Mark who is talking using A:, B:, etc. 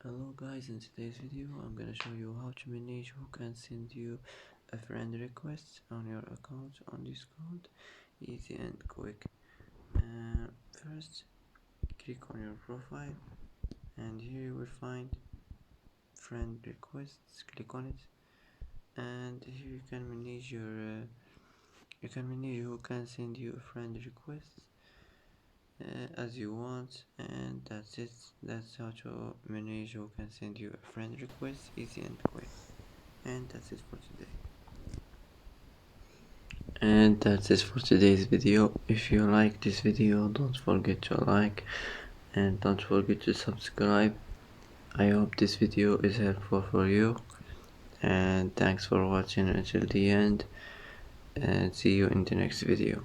A: Hello guys, in today's video I'm gonna show you how to manage who can send you a friend request on your account on Discord. Easy and quick. First click on your profile and here you will find friend requests. Click on it and here you can manage who can send you a friend request as you want, and that's it. That's how to manage who can send you a friend request, easy and quick. And that's it for today. And that's it for today's video. If you like this video, don't forget to like and don't forget to subscribe. I hope this video is helpful for you, and thanks for watching until the end, and see you in the next video.